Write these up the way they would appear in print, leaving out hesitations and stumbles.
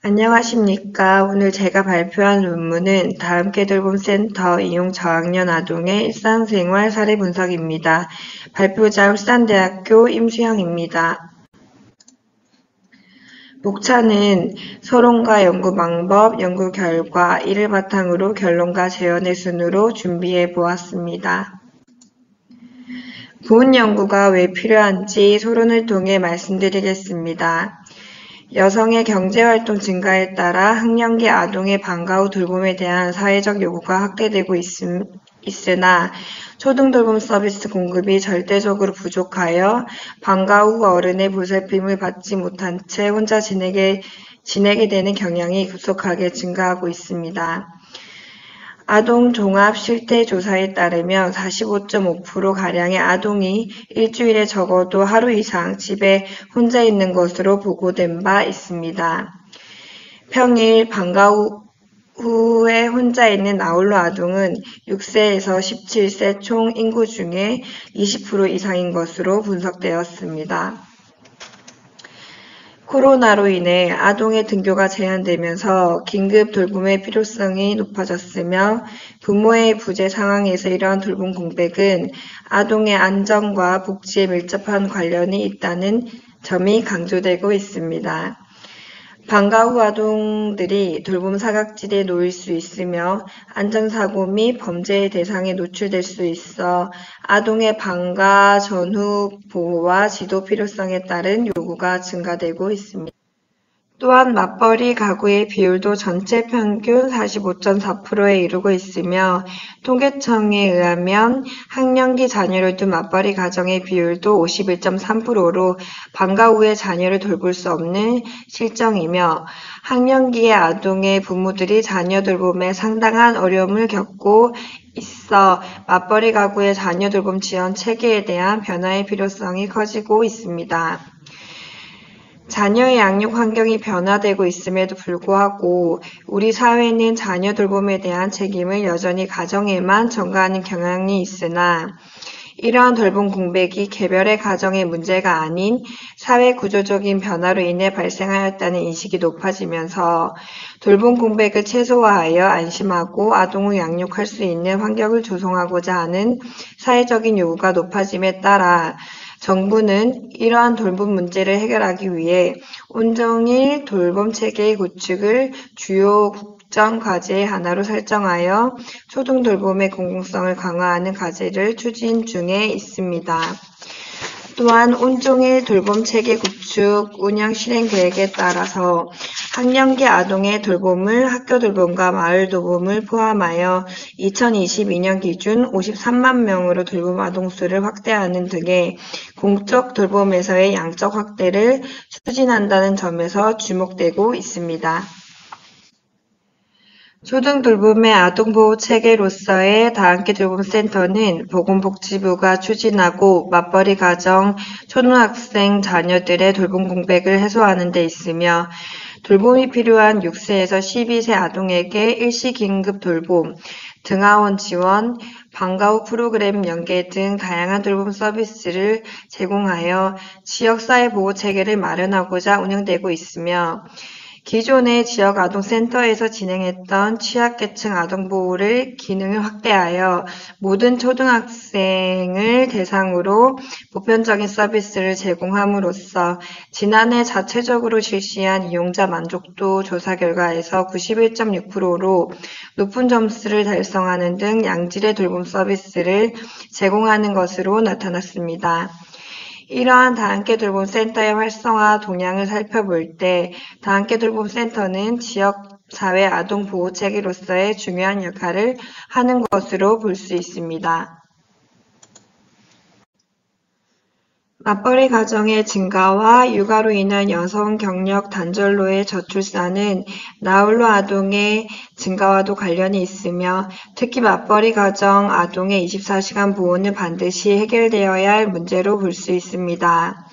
안녕하십니까. 오늘 제가 발표한 논문은 다함께 돌봄 센터 이용 저학년 아동의 일상생활 사례 분석입니다. 발표자 울산대학교 임수영입니다. 목차는 서론과 연구 방법, 연구 결과, 이를 바탕으로 결론과 재현의 순으로 준비해 보았습니다. 본 연구가 왜 필요한지 서론을 통해 말씀드리겠습니다. 여성의 경제활동 증가에 따라 학령기 아동의 방과 후 돌봄에 대한 사회적 요구가 확대되고 있으나 초등돌봄 서비스 공급이 절대적으로 부족하여 방과 후 어른의 보살핌을 받지 못한 채 혼자 지내게 되는 경향이 급속하게 증가하고 있습니다. 아동 종합 실태 조사에 따르면 45.5%가량의 아동이 일주일에 적어도 하루 이상 집에 혼자 있는 것으로 보고된 바 있습니다. 평일 방과 후에 혼자 있는 아울러 아동은 6세에서 17세 총 인구 중에 20% 이상인 것으로 분석되었습니다. 코로나로 인해 아동의 등교가 제한되면서 긴급 돌봄의 필요성이 높아졌으며 부모의 부재 상황에서 이러한 돌봄 공백은 아동의 안전과 복지에 밀접한 관련이 있다는 점이 강조되고 있습니다. 방과 후 아동들이 돌봄 사각지대에 놓일 수 있으며 안전사고 및 범죄의 대상에 노출될 수 있어 아동의 방과 전후 보호와 지도 필요성에 따른 요구가 증가되고 있습니다. 또한 맞벌이 가구의 비율도 전체 평균 45.4%에 이르고 있으며 통계청에 의하면 학령기 자녀를 둔 맞벌이 가정의 비율도 51.3%로 방과 후에 자녀를 돌볼 수 없는 실정이며 학령기의 아동의 부모들이 자녀 돌봄에 상당한 어려움을 겪고 있어 맞벌이 가구의 자녀 돌봄 지원 체계에 대한 변화의 필요성이 커지고 있습니다. 자녀의 양육 환경이 변화되고 있음에도 불구하고 우리 사회는 자녀 돌봄에 대한 책임을 여전히 가정에만 전가하는 경향이 있으나 이러한 돌봄 공백이 개별의 가정의 문제가 아닌 사회 구조적인 변화로 인해 발생하였다는 인식이 높아지면서 돌봄 공백을 최소화하여 안심하고 아동을 양육할 수 있는 환경을 조성하고자 하는 사회적인 요구가 높아짐에 따라 정부는 이러한 돌봄 문제를 해결하기 위해 온종일 돌봄 체계의 구축을 주요 국정 과제의 하나로 설정하여 초등 돌봄의 공공성을 강화하는 과제를 추진 중에 있습니다. 또한 온종일 돌봄 체계 구축, 운영 실행 계획에 따라서 학령기 아동의 돌봄을 학교 돌봄과 마을 돌봄을 포함하여 2022년 기준 53만 명으로 돌봄 아동 수를 확대하는 등의 공적 돌봄에서의 양적 확대를 추진한다는 점에서 주목되고 있습니다. 초등돌봄의 아동보호 체계로서의 다함께 돌봄센터는 보건복지부가 추진하고 맞벌이 가정, 초등학생 자녀들의 돌봄 공백을 해소하는 데 있으며 돌봄이 필요한 6세에서 12세 아동에게 일시 긴급 돌봄, 등하원 지원, 방과 후 프로그램 연계 등 다양한 돌봄 서비스를 제공하여 지역사회 보호 체계를 마련하고자 운영되고 있으며 기존의 지역 아동센터에서 진행했던 취약계층 아동보호를 기능을 확대하여 모든 초등학생을 대상으로 보편적인 서비스를 제공함으로써 지난해 자체적으로 실시한 이용자 만족도 조사 결과에서 91.6%로 높은 점수를 달성하는 등 양질의 돌봄 서비스를 제공하는 것으로 나타났습니다. 이러한 다함께 돌봄 센터의 활성화 동향을 살펴볼 때 다함께 돌봄 센터는 지역사회 아동보호체계로서의 중요한 역할을 하는 것으로 볼 수 있습니다. 맞벌이 가정의 증가와 육아로 인한 여성 경력 단절로의 저출산은 나홀로 아동의 증가와도 관련이 있으며 특히 맞벌이 가정 아동의 24시간 보호는 반드시 해결되어야 할 문제로 볼 수 있습니다.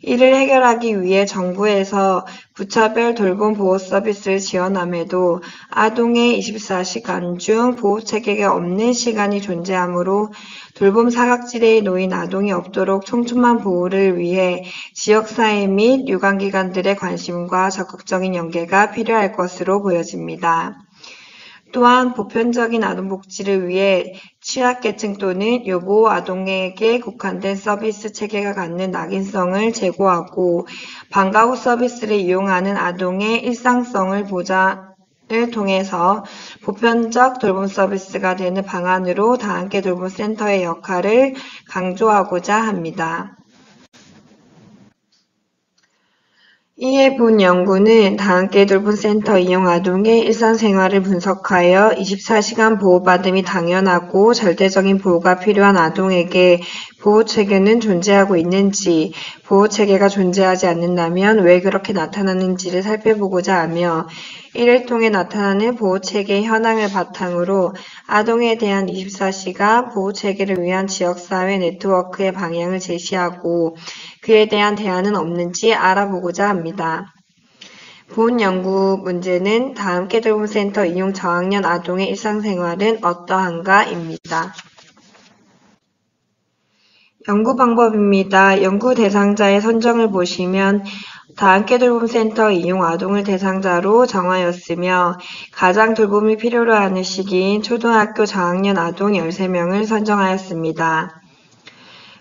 이를 해결하기 위해 정부에서 부차별 돌봄 보호 서비스를 지원함에도 아동의 24시간 중 보호체계가 없는 시간이 존재하므로 돌봄 사각지대에 놓인 아동이 없도록 촘촘한 보호를 위해 지역사회 및 유관기관들의 관심과 적극적인 연계가 필요할 것으로 보여집니다. 또한 보편적인 아동복지를 위해 취약계층 또는 요보 아동에게 국한된 서비스 체계가 갖는 낙인성을 제고하고 방과 후 서비스를 이용하는 아동의 일상성을 보장을 통해서 보편적 돌봄 서비스가 되는 방안으로 다함께 돌봄센터의 역할을 강조하고자 합니다. 이에 본 연구는 다함께 돌봄센터 이용 아동의 일상생활을 분석하여 24시간 보호받음이 당연하고 절대적인 보호가 필요한 아동에게 보호체계는 존재하고 있는지, 보호체계가 존재하지 않는다면 왜 그렇게 나타나는지를 살펴보고자 하며 이를 통해 나타나는 보호체계의 현황을 바탕으로 아동에 대한 24시간 보호체계를 위한 지역사회 네트워크의 방향을 제시하고 그에 대한 대안은 없는지 알아보고자 합니다. 본 연구 문제는 다함께 돌봄센터 이용 저학년 아동의 일상생활은 어떠한가입니다. 연구 방법입니다. 연구 대상자의 선정을 보시면 다함께 돌봄센터 이용 아동을 대상자로 정하였으며 가장 돌봄이 필요로 하는 시기인 초등학교 저학년 아동 13명을 선정하였습니다.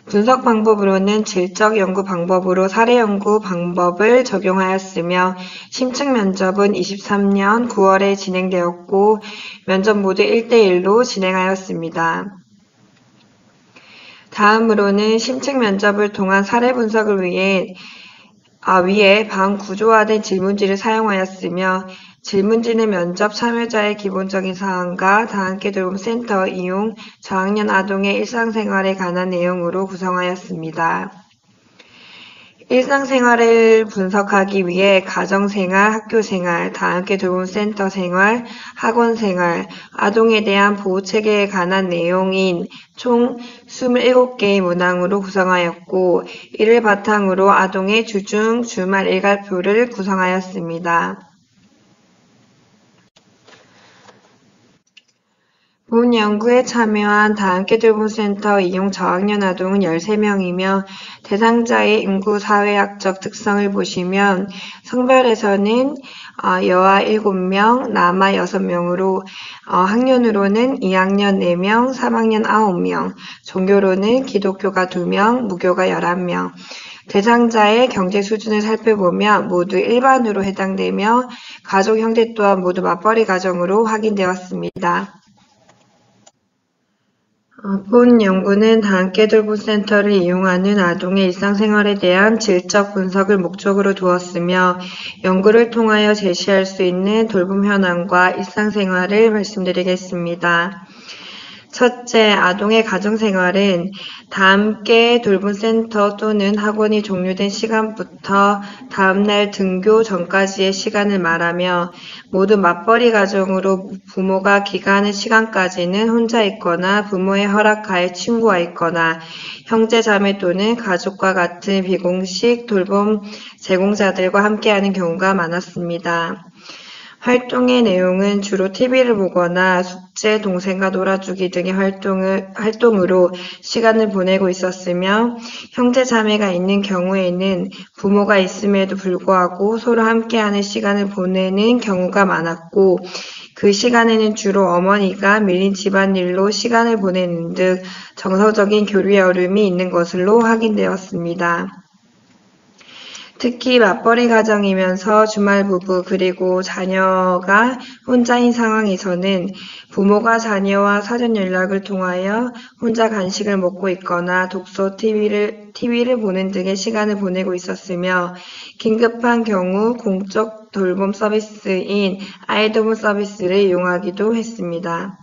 분석 방법으로는 질적 연구 방법으로 사례 연구 방법을 적용하였으며 심층 면접은 23년 9월에 진행되었고 면접 모두 1대1로 진행하였습니다. 다음으로는 심층 면접을 통한 사례 분석을 위해 반구조화된 질문지를 사용하였으며 질문지는 면접 참여자의 기본적인 사항과 다함께 돌봄센터 이용 저학년 아동의 일상생활에 관한 내용으로 구성하였습니다. 일상생활을 분석하기 위해 가정생활, 학교생활, 다함께 돌봄센터 생활, 학원생활, 아동에 대한 보호체계에 관한 내용인 총 27개의 문항으로 구성하였고 이를 바탕으로 아동의 주중, 주말 일괄표를 구성하였습니다. 본 연구에 참여한 다함께 돌봄센터 이용 저학년 아동은 13명이며 대상자의 인구 사회학적 특성을 보시면 성별에서는 여아 7명, 남아 6명으로 학년으로는 2학년 4명, 3학년 9명, 종교로는 기독교가 2명, 무교가 11명, 대상자의 경제 수준을 살펴보면 모두 일반으로 해당되며 가족 형태 또한 모두 맞벌이 가정으로 확인되었습니다. 본 연구는 다함께 돌봄센터를 이용하는 아동의 일상생활에 대한 질적 분석을 목적으로 두었으며 연구를 통하여 제시할 수 있는 돌봄 현황과 일상생활을 말씀드리겠습니다. 첫째, 아동의 가정생활은 다함께 돌봄센터 또는 학원이 종료된 시간부터 다음날 등교 전까지의 시간을 말하며 모두 맞벌이 가정으로 부모가 귀가하는 시간까지는 혼자 있거나 부모의 허락하에 친구와 있거나 형제 자매 또는 가족과 같은 비공식 돌봄 제공자들과 함께하는 경우가 많았습니다. 활동의 내용은 주로 TV를 보거나 숙제, 동생과 놀아주기 등의 활동으로 시간을 보내고 있었으며 형제 자매가 있는 경우에는 부모가 있음에도 불구하고 서로 함께하는 시간을 보내는 경우가 많았고 그 시간에는 주로 어머니가 밀린 집안일로 시간을 보내는 등 정서적인 교류의 어려움이 있는 것으로 확인되었습니다. 특히 맞벌이 가정이면서 주말 부부 그리고 자녀가 혼자인 상황에서는 부모가 자녀와 사전 연락을 통하여 혼자 간식을 먹고 있거나 독서, TV를 보는 등의 시간을 보내고 있었으며 긴급한 경우 공적 돌봄 서비스인 아이돌봄 서비스를 이용하기도 했습니다.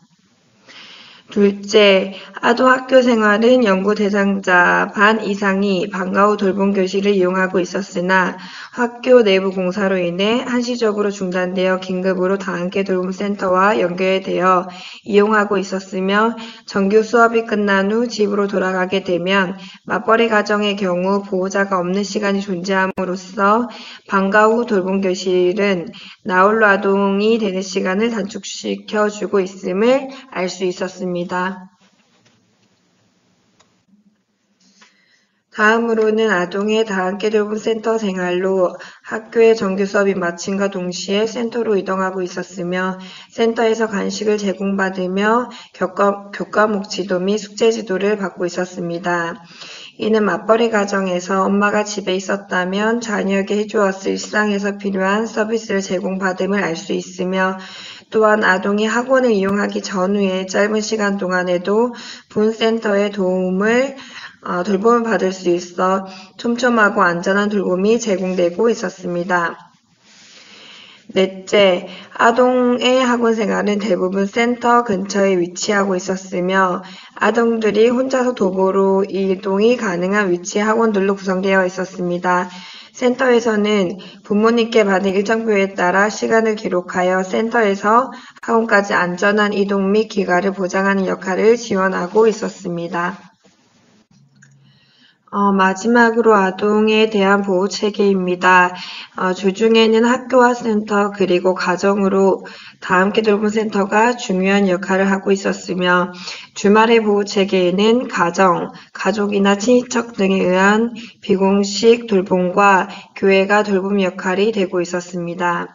둘째, 아동 학교 생활은 연구 대상자 반 이상이 방과 후 돌봄 교실을 이용하고 있었으나 학교 내부 공사로 인해 한시적으로 중단되어 긴급으로 다함께 돌봄 센터와 연결되어 이용하고 있었으며 정규 수업이 끝난 후 집으로 돌아가게 되면 맞벌이 가정의 경우 보호자가 없는 시간이 존재함으로써 방과 후 돌봄 교실은 나홀로 아동이 되는 시간을 단축시켜 주고 있음을 알 수 있었습니다. 다음으로는 아동의 다함께 돌봄 센터 생활로 학교의 정규 수업이 마침과 동시에 센터로 이동하고 있었으며 센터에서 간식을 제공받으며 교과목 지도 및 숙제 지도를 받고 있었습니다. 이는 맞벌이 가정에서 엄마가 집에 있었다면 자녀에게 해주었을 일상에서 필요한 서비스를 제공받음을 알 수 있으며 또한 아동이 학원을 이용하기 전후의 짧은 시간 동안에도 본 센터의 돌봄을 받을 수 있어 촘촘하고 안전한 돌봄이 제공되고 있었습니다. 넷째, 아동의 학원 생활은 대부분 센터 근처에 위치하고 있었으며 아동들이 혼자서 도보로 이동이 가능한 위치의 학원들로 구성되어 있었습니다. 센터에서는 부모님께 받은 일정표에 따라 시간을 기록하여 센터에서 학원까지 안전한 이동 및 귀가를 보장하는 역할을 지원하고 있었습니다. 마지막으로 아동에 대한 보호체계입니다. 주중에는 학교와 센터 그리고 가정으로 다함께 돌봄 센터가 중요한 역할을 하고 있었으며 주말의 보호체계에는 가족이나 친인척 등에 의한 비공식 돌봄과 교회가 돌봄 역할이 되고 있었습니다.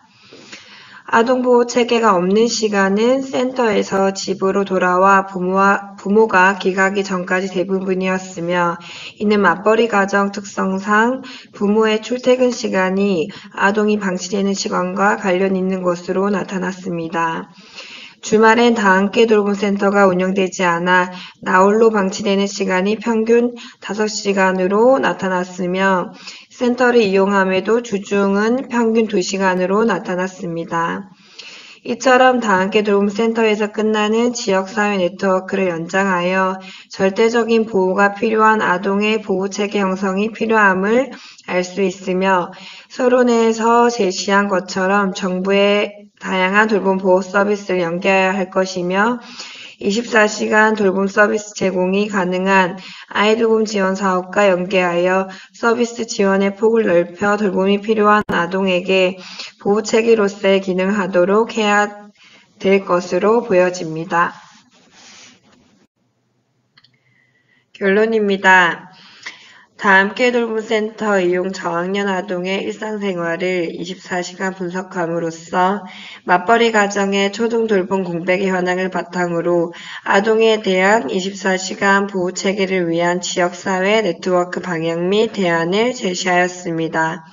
아동보호체계가 없는 시간은 센터에서 집으로 돌아와 부모가 귀가하기 전까지 대부분이었으며 이는 맞벌이 가정 특성상 부모의 출퇴근 시간이 아동이 방치되는 시간과 관련 있는 것으로 나타났습니다. 주말엔 다함께 돌봄 센터가 운영되지 않아 나홀로 방치되는 시간이 평균 5시간으로 나타났으며 센터를 이용함에도 주중은 평균 2시간으로 나타났습니다. 이처럼 다함께 돌봄 센터에서 끝나는 지역사회 네트워크를 연장하여 절대적인 보호가 필요한 아동의 보호체계 형성이 필요함을 알 수 있으며 서론에서 제시한 것처럼 정부의 다양한 돌봄 보호 서비스를 연계해야 할 것이며 24시간 돌봄 서비스 제공이 가능한 아이돌봄 지원 사업과 연계하여 서비스 지원의 폭을 넓혀 돌봄이 필요한 아동에게 보호체계로서의 기능을 하도록 해야 될 것으로 보여집니다. 결론입니다. 다함께 돌봄 센터 이용 저학년 아동의 일상생활을 24시간 분석함으로써 맞벌이 가정의 초등 돌봄 공백의 현황을 바탕으로 아동에 대한 24시간 보호체계를 위한 지역사회 네트워크 방향 및 대안을 제시하였습니다.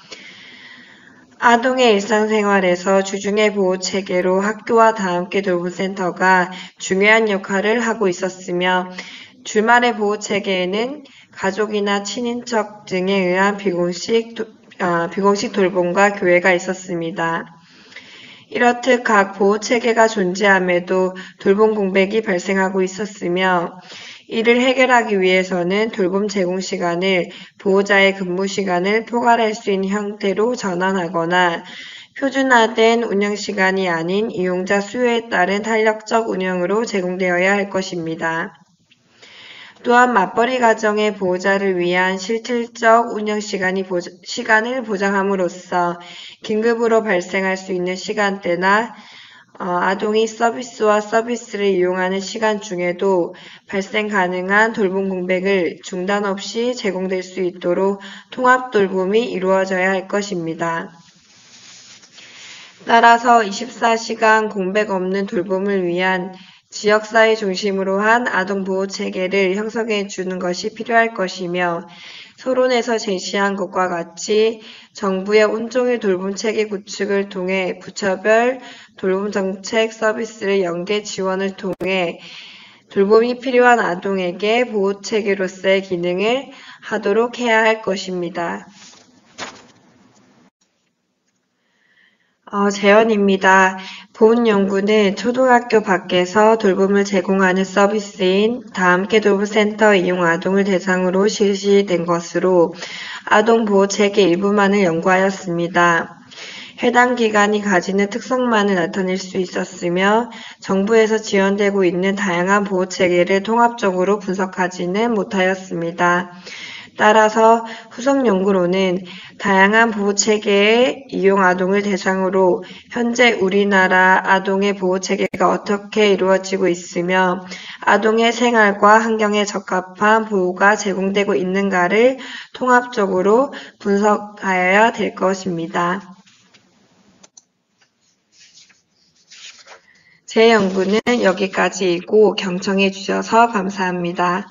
아동의 일상생활에서 주중의 보호체계로 학교와 다함께 돌봄 센터가 중요한 역할을 하고 있었으며 주말의 보호체계에는 가족이나 친인척 등에 의한 비공식 돌봄과 교회가 있었습니다. 이렇듯 각 보호체계가 존재함에도 돌봄 공백이 발생하고 있었으며 이를 해결하기 위해서는 돌봄 제공 시간을 보호자의 근무 시간을 포괄할 수 있는 형태로 전환하거나 표준화된 운영 시간이 아닌 이용자 수요에 따른 탄력적 운영으로 제공되어야 할 것입니다. 또한 맞벌이 가정의 보호자를 위한 실질적 운영 시간을 보장함으로써 긴급으로 발생할 수 있는 시간대나 아동이 서비스와 서비스를 이용하는 시간 중에도 발생 가능한 돌봄 공백을 중단 없이 제공될 수 있도록 통합 돌봄이 이루어져야 할 것입니다. 따라서 24시간 공백 없는 돌봄을 위한 지역사회 중심으로 한 아동보호체계를 형성해 주는 것이 필요할 것이며 서론에서 제시한 것과 같이 정부의 온종일 돌봄체계 구축을 통해 부처별 돌봄정책 서비스를 연계 지원을 통해 돌봄이 필요한 아동에게 보호체계로서의 기능을 하도록 해야 할 것입니다. 재현입니다. 본 연구는 초등학교 밖에서 돌봄을 제공하는 서비스인 다함께 돌봄센터 이용 아동을 대상으로 실시된 것으로 아동보호체계 일부만을 연구하였습니다. 해당 기관이 가지는 특성만을 나타낼 수 있었으며 정부에서 지원되고 있는 다양한 보호체계를 통합적으로 분석하지는 못하였습니다. 따라서 후속 연구로는 다양한 보호체계의 이용 아동을 대상으로 현재 우리나라 아동의 보호체계가 어떻게 이루어지고 있으며 아동의 생활과 환경에 적합한 보호가 제공되고 있는가를 통합적으로 분석하여야 될 것입니다. 제 연구는 여기까지이고 경청해 주셔서 감사합니다.